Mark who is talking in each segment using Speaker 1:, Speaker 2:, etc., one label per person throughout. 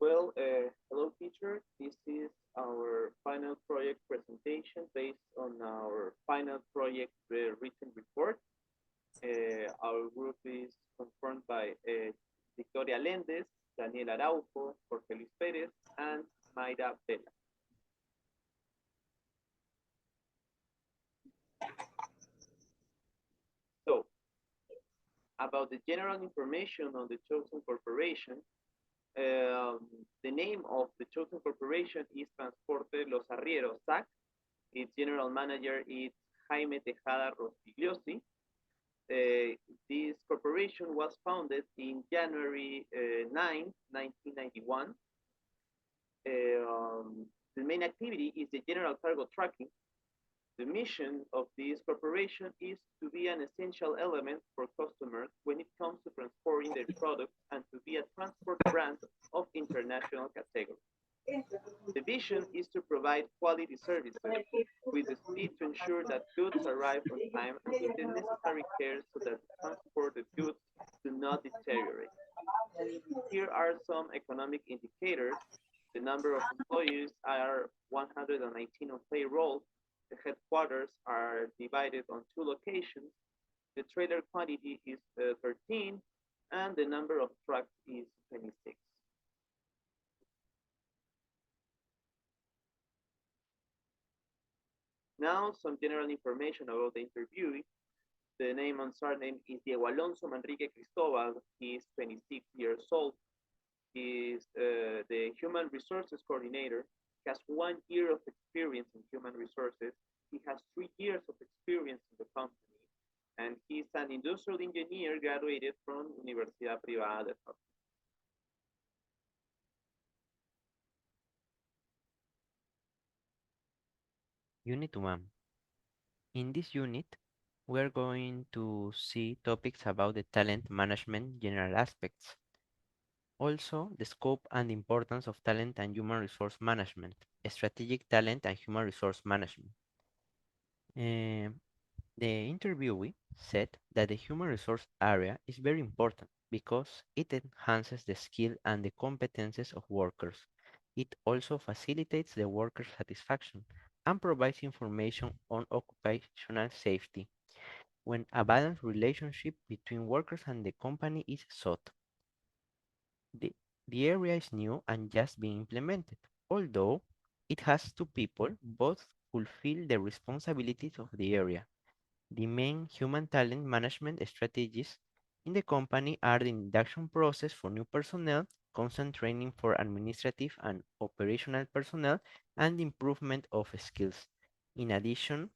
Speaker 1: Hello teacher. This is our final project presentation based on our final project written report. Our group is confirmed by Victoria Lendes, Daniel Araujo, Jorge Luis Perez, and Mayra Vela. So, about the general information on the chosen corporation, um, the name of the chosen corporation is Transporte Los Arrieros, SAC. Its general manager is Jaime Tejada Rostigliosi. This corporation was founded in January 9, 1991. The main activity is the general cargo tracking. The mission of this corporation is to be an essential element for customers when it comes to transporting their products and to be a transport brand of international category. The vision is to provide quality services with the speed to ensure that goods arrive on time and with the necessary care so that the transported goods do not deteriorate. Here are some economic indicators. The number of employees are 119 on payroll. The headquarters are divided on two locations. The trailer quantity is 13, and the number of trucks is 26. Now, some general information about the interviewee. The name and surname is Diego Alonso Manrique Cristobal. He is 26 years old. He is the Human Resources Coordinator. He has 1 year of experience in human resources. He has 3 years of experience in the company. And he's an industrial engineer graduated from Universidad Privada de Torre.
Speaker 2: Unit 1. In this unit, we are going to see topics about the talent management general aspects. Also, the scope and importance of talent and human resource management, strategic talent and human resource management. Eh, the interviewee said that the human resource area is very important because it enhances the skill and the competences of workers. It also facilitates the worker satisfaction and provides information on occupational safety when a balanced relationship between workers and the company is sought. The, the area is new and just being implemented, although it has two people, both fulfill the responsibilities of the area. The main human talent management strategies in the company are the induction process for new personnel, constant training for administrative and operational personnel, and the improvement of skills. In addition,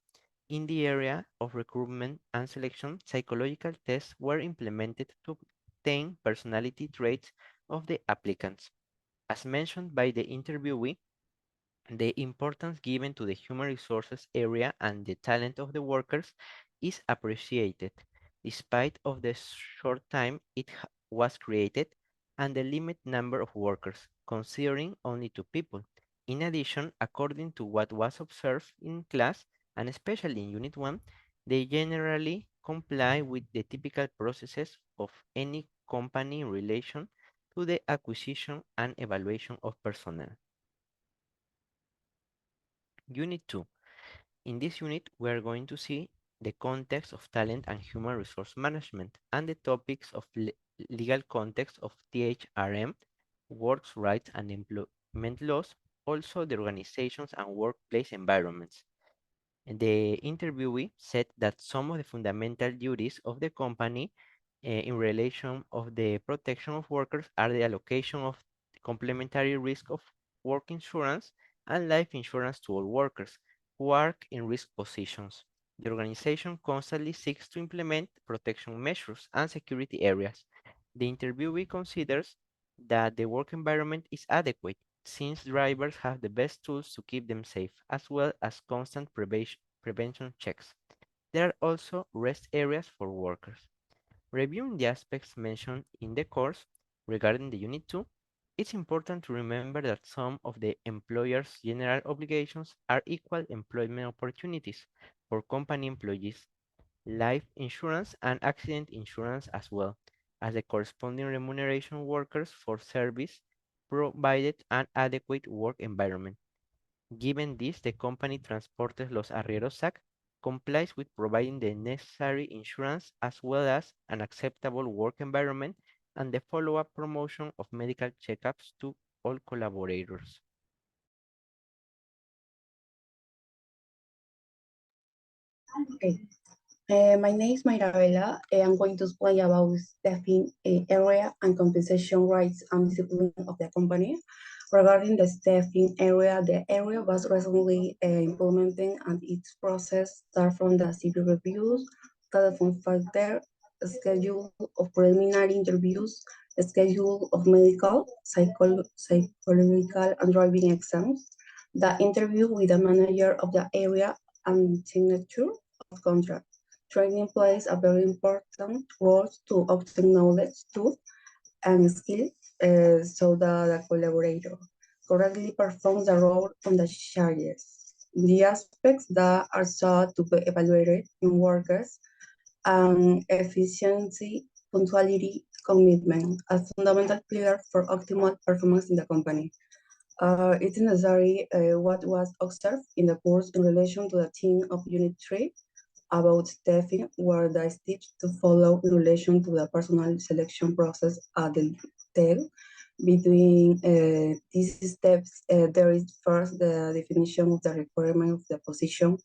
Speaker 2: in the area of recruitment and selection, psychological tests were implemented to obtain personality traits of the applicants. As mentioned by the interviewee, the importance given to the human resources area and the talent of the workers is appreciated, despite of the short time it was created and the limited number of workers, considering only two people. In addition, according to what was observed in class, and especially in Unit 1, they generally comply with the typical processes of any company in relation to the acquisition and evaluation of personnel. Unit 2. In this unit, we are going to see the context of talent and human resource management and the topics of legal context of THRM, works rights and employment laws, also the organizations and workplace environments. And the interviewee said that some of the fundamental duties of the company in relation of the protection of workers are the allocation of complementary risk of work insurance and life insurance to all workers who are in risk positions. The organization constantly seeks to implement protection measures and security areas. The interviewee considers that the work environment is adequate since drivers have the best tools to keep them safe, as well as constant prevention checks. There are also rest areas for workers. Reviewing the aspects mentioned in the course regarding the Unit 2, it's important to remember that some of the employer's general obligations are equal employment opportunities for company employees, life insurance and accident insurance as well as the corresponding remuneration workers for service provided an adequate work environment. Given this, the company Transportes Los Arrieros SAC complies with providing the necessary insurance as well as an acceptable work environment and the follow-up promotion of medical checkups to all collaborators.
Speaker 3: Okay. My name is Mirabella. I'm going to explain about staffing area and compensation rights and discipline of the company. Regarding the staffing area, the area was recently implemented and its process start from the CV reviews, telephone filter, schedule of preliminary interviews, schedule of medical, psychological, and driving exams, the interview with the manager of the area, and signature of contract. Training plays a very important role to obtain knowledge, tools, and skills so that the collaborator correctly performs the role on the charges. The aspects that are sought to be evaluated in workers and efficiency, punctuality, commitment as fundamental pillar for optimal performance in the company. It's necessary what was observed in the course in relation to the theme of Unit 3 about staffing, where the steps to follow in relation to the personal selection process are detailed. Between these steps, there is first the definition of the requirement of the position,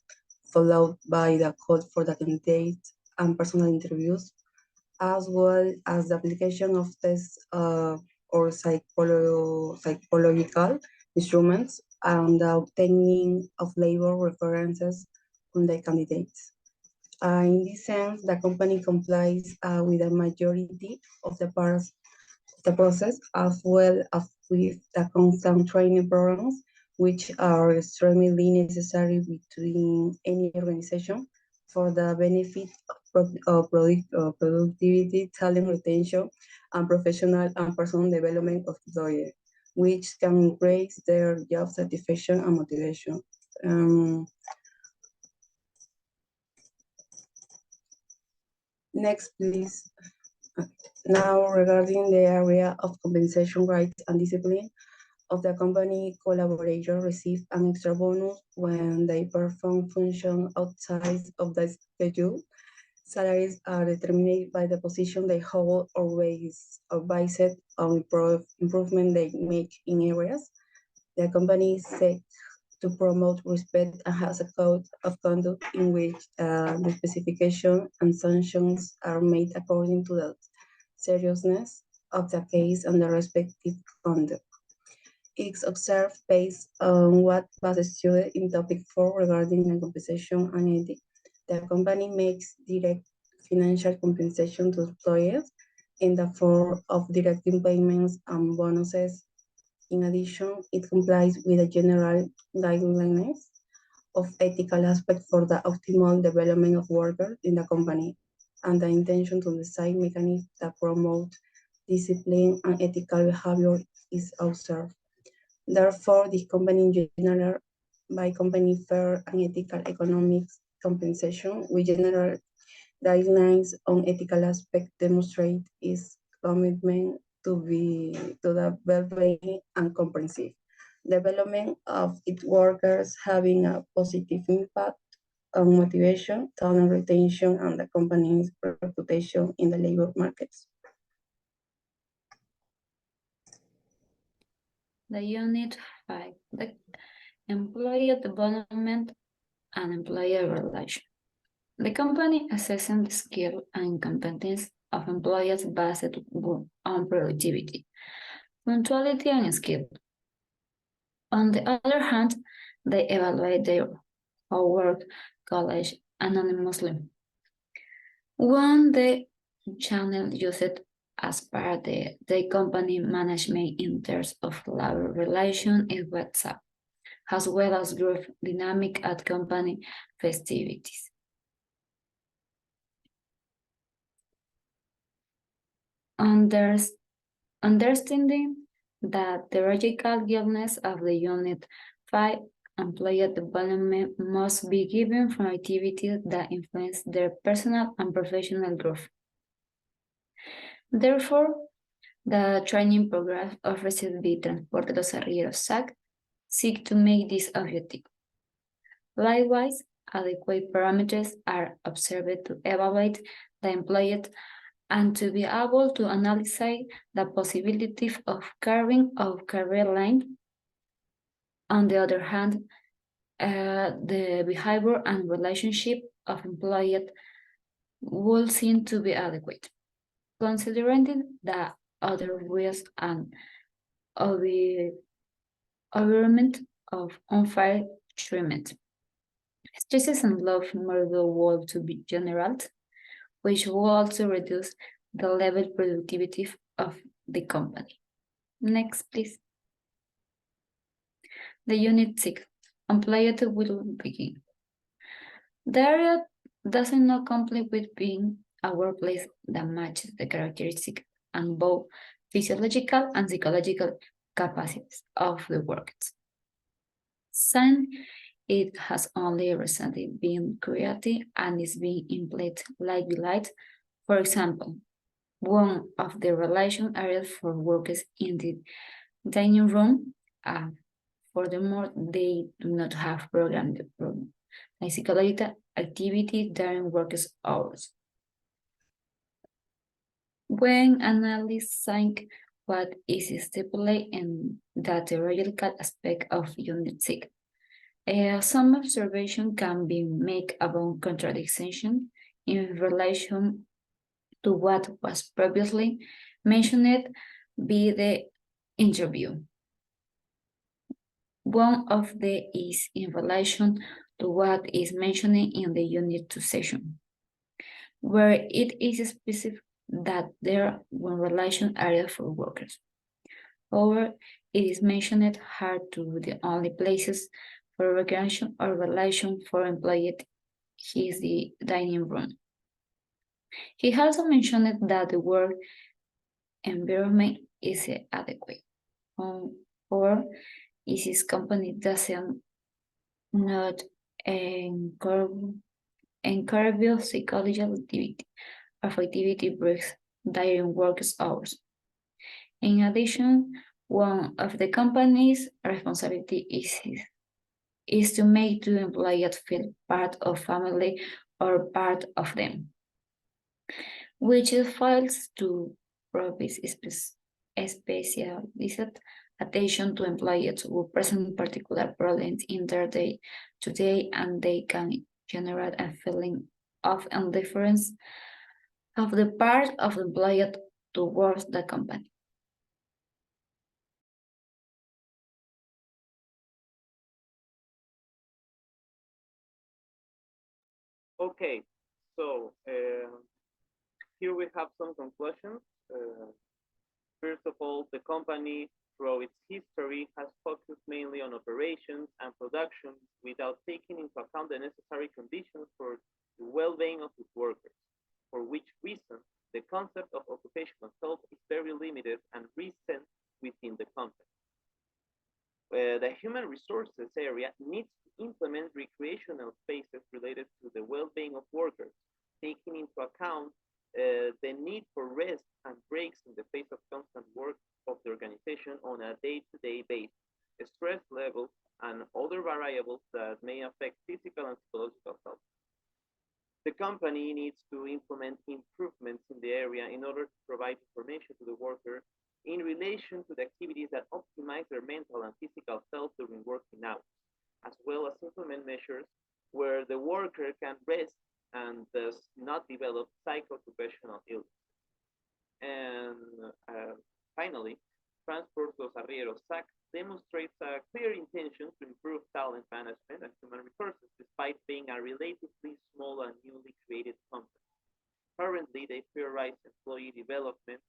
Speaker 3: followed by the code for the candidate and personal interviews, as well as the application of tests or psychological instruments and the obtaining of labor references from the candidates. In this sense, the company complies with the majority of the parts of the process, as well as with the constant training programs, which are extremely necessary between any organization for the benefit of productivity, talent retention, and professional and personal development of employees, which can increase their job satisfaction and motivation. Next, please. Now, regarding the area of compensation rights and discipline of the company, collaborators receive an extra bonus when they perform functions outside of the schedule. Salaries are determined by the position they hold or based on improvement they make in areas. The company is set to promote respect and has a code of conduct in which the specification and sanctions are made according to the seriousness of the case and the respective conduct. It's observed based on what was studied in topic 4 regarding the compensation and ethics. The company makes direct financial compensation to employees in the form of direct payments and bonuses. In addition, it complies with the general guidelines of ethical aspects for the optimal development of workers in the company and the intention to design mechanisms that promote discipline and ethical behavior is observed. Therefore, the company in general, by company fair and ethical economics compensation, with general guidelines on ethical aspects demonstrate its commitment to the well-being and comprehensive development of its workers, having a positive impact on motivation, talent retention, and the company's reputation in the labor markets.
Speaker 4: The Unit 5, the employee development and employer relation. The company assessing the skill and competence of employees based on productivity, punctuality, and skill. On the other hand, they evaluate their homework, college, anonymously. One the channel used as part of the company management in terms of labor relation is WhatsApp, as well as group dynamic at company festivities. Understanding that the logical guidance of the Unit 5 employee development must be given from activities that influence their personal and professional growth. Therefore, The training program offered by Transporte Los Arrieros SAC seek to make this objective. Likewise, adequate parameters are observed to evaluate the employee and to be able to analyze the possibility of carrying a career line. On the other hand, the behavior and relationship of employee will seem to be adequate, considering the other risks and environment of unfair treatment. Stresses and love model will to be generalized, which will also reduce the level productivity of the company. Next, please. The unit 6, employee will begin. The area does not complete with being a workplace that matches the characteristics and both physiological and psychological capacities of the workers. Since it has only recently been created and is being implemented light by light, for example, one of the relation areas for workers in the dining room. Furthermore, they do not have programmed the psychological activity during workers' hours. When analyzing what is stipulated in the theoretical aspect of Unit 6, some observation can be made about contradiction in relation to what was previously mentioned by the interview. One of the is in relation to what is mentioned in the Unit 2 section, where it is specific that there are one relation area for workers. However, it is mentioned hard to the only places for recreation or relation for employee is the dining room. He also mentioned that the work environment is adequate, or is his company doesn't not encourage psychological activity breaks during work hours. In addition, one of the company's responsibility is to make the employees feel part of family or part of them, which fails to provide specialized attention to employees who present particular problems in their day-to-day, and they can generate a feeling of indifference of the part of the employee towards the company.
Speaker 1: Okay, so here we have some conclusions. First of all, the company, throughout its history, has focused mainly on operations and production without taking into account the necessary conditions for the well-being of its workers, for which reason the concept of occupational health is very limited and recent within the company. The human resources area needs to implement recreational spaces related to the well-being of workers, taking into account the need for rest and breaks in the face of constant work of the organization on a day-to-day basis, stress level, and other variables that may affect physical and psychological health. The company needs to implement improvements in the area in order to provide information to the worker in relation to the activities that optimize their mental and physical health during working hours, as well as implement measures where the worker can rest and does not develop psychoprofessional illness. And finally, Transport Los Arrieros SAC demonstrates a clear intention to improve talent management and human resources despite being a relatively small and newly created company. Currently, they prioritize employee development,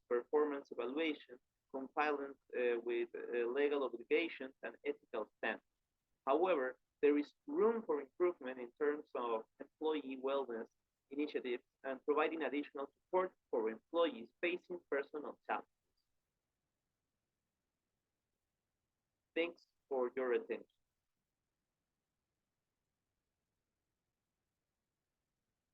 Speaker 1: performance evaluation, compliance with legal obligations, and ethical standards. However, there is room for improvement in terms of employee wellness initiatives and providing additional support for employees facing personal challenges. Thanks for your attention.